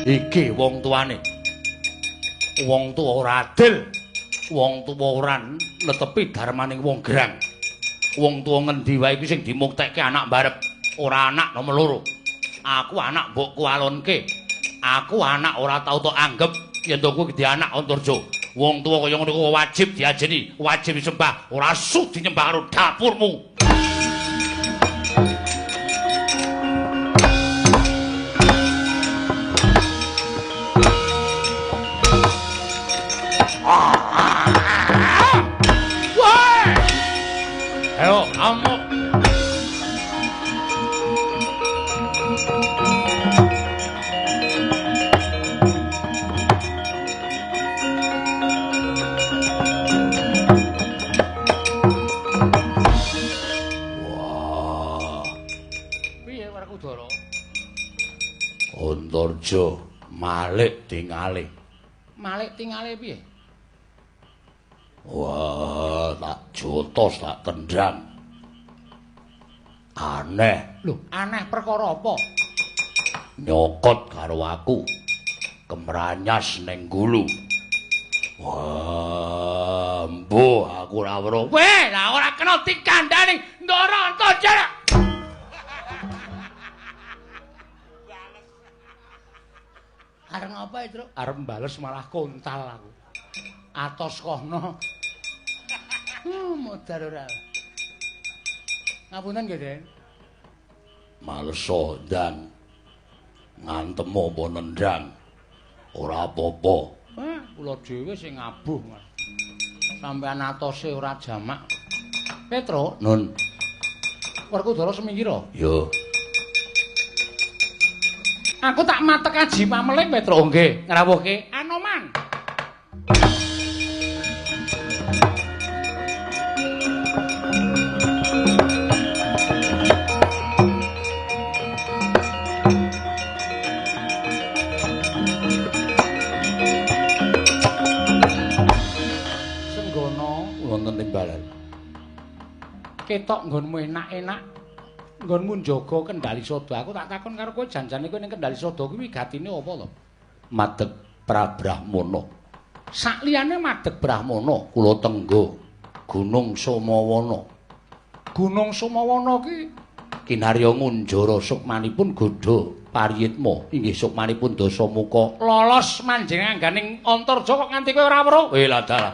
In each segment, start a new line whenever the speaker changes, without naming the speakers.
Iki wong tuane. Wong tuwa ora adil. Wong tuwa ora netepi darmaning wong gerang. Wong tuwa ngendi wae iki sing dimuktekke anak mbarep, ora anak nomor loro. Aku anak mbokku alonke. Aku anak ora tau tok anggep yen to kuwi di anak Antarja. Wong tuwa kaya ngono kuwi wajib diajeni, wajib disembah, ora sud dinyembah karo dapurmu. Ayo, amuk. Antarja malik tingale.
Malik tingale piye?
Wah, tak jotos tak tendang. Aneh.
Lho, aneh perkara apa?
Nyokot karo aku. Kemranyas ning gulu. Wah, mbuh aku ora weruh.
Weh, lah ora kena dikandani Ndara Antarja. Arep apa itu?
Arep bales malah kontal aku.
Atos kono. Modar ora. Ngapunten nggih, Den.
Malesa ndang. Ngantemu apa nendang. Ora apa-apa.
Kula dhewe sing ngabuh, Mas. Sampeyan atose ora jamak. Petro,
Nun.
Werkudara semingkira.
Yo.
Aku tak matek aji pameling Petro nggih, ngrawuhke Anoman. Senggono
Wonten timbalan.
ketok nggonmu enak-enak. Nggonmu njaga Kendali Sada. Aku tak takon karo kowe janjane kowe ning Kendali Sada kuwi gatine apa to?
Madeg Prabrahmana.
Sakliyane madeg Brahmana,
Kula tenggo Gunung Somawana.
Gunung Somawana ki
Kinarya ngunjara sukmanipun Godha Pariyitma inggih sukmanipun Dasamuka.
lolos manjingangganing Antarja kok nganti kowe ora weruh.
Lah dalah.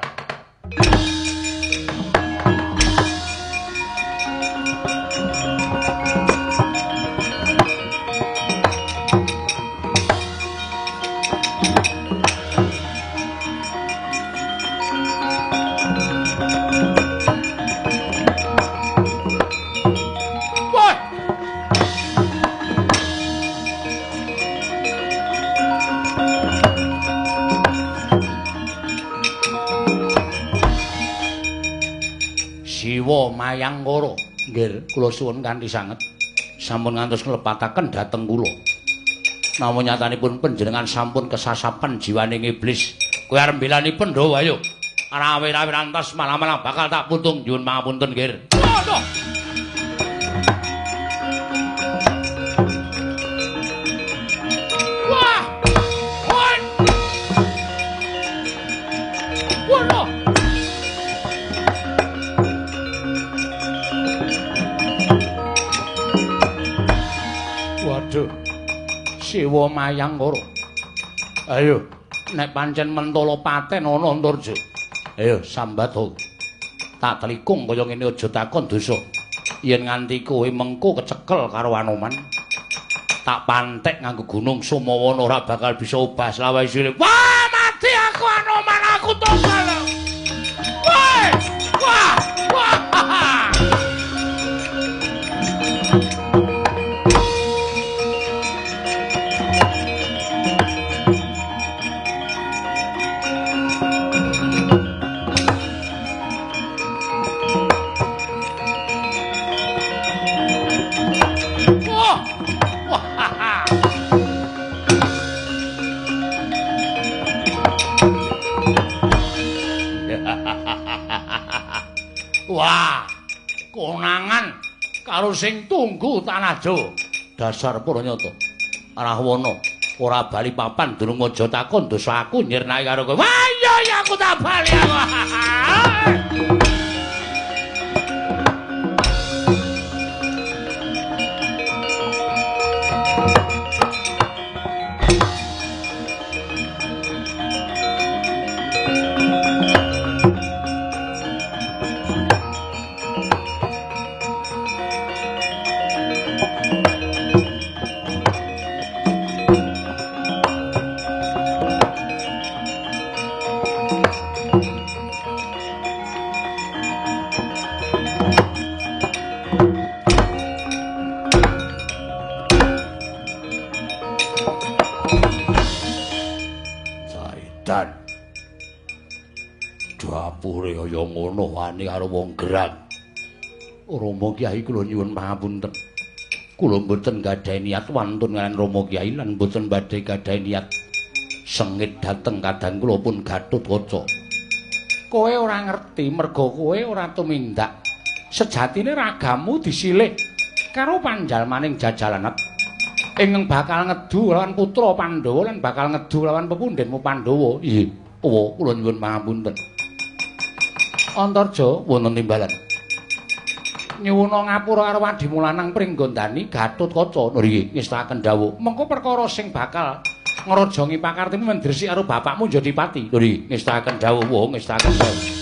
Siwa Mayangkara.
Nggih, kula suwun kanthi sanget sampun ngantos nglepataken dhateng kula. Namung nyatanipun panjenengan sampun kesasapan jiwaning iblis. Kowe arep mbelani Pandhawa ayo. Arawir-awir antas malah-malah bakal tak putung nyuwun pangapunten, Nggih.
Waduh. Wah! Woi! Waduh! Waduh. Siwa Mayangkara.
Ayo,
Nek pancen mentala paten ana Antarja.
ayo sambat ho. Tak telikung kaya ngene aja takon dosa. Yen nganti kowe mengko kecekel karo Anoman, tak pantek nganggo Gunung Somawana ora bakal bisa obah slawe isine.
Wah, mati aku Anoman aku tunggal. Woi! Wah! Wah! Wah, konangan karo sing tunggu Tanaja.
Dasar Pranyata. Rahwana, ora bali papan durung aja takon dosa aku nyirnai karo kowe. Wah iya aku tak bali aku. Dapure kaya ngono wani karo wong gerang. Rama Kyai kula nyuwun pangapunten. Kula mboten gadhahi niat wantun kaliyan Rama Kyai lan mboten badhe gadhahi niat sengit dhateng kadang kula pun Gatotkaca. Kowe ora ngerti merga kowe ora tumindak. Sejatine ragamu disilik karo panjalmaning Jajalanet. Ingkang bakal ngedu lawan putra Pandhawa lan bakal ngedu lawan pepundhenmu Pandhawa. Nggih, kula nyuwun pangapunten. Antarja wonten timbalan. Nyuwuna ngapura karo Wadimu Lanang Pringgondani Gatotkaca nggih ngestaken dawuh. Mengko perkara sing bakal ngrajangi pakartimu mendresik karo bapakmu Jodipati. Nggih ngestaken dawuh, ngestaken dawuh.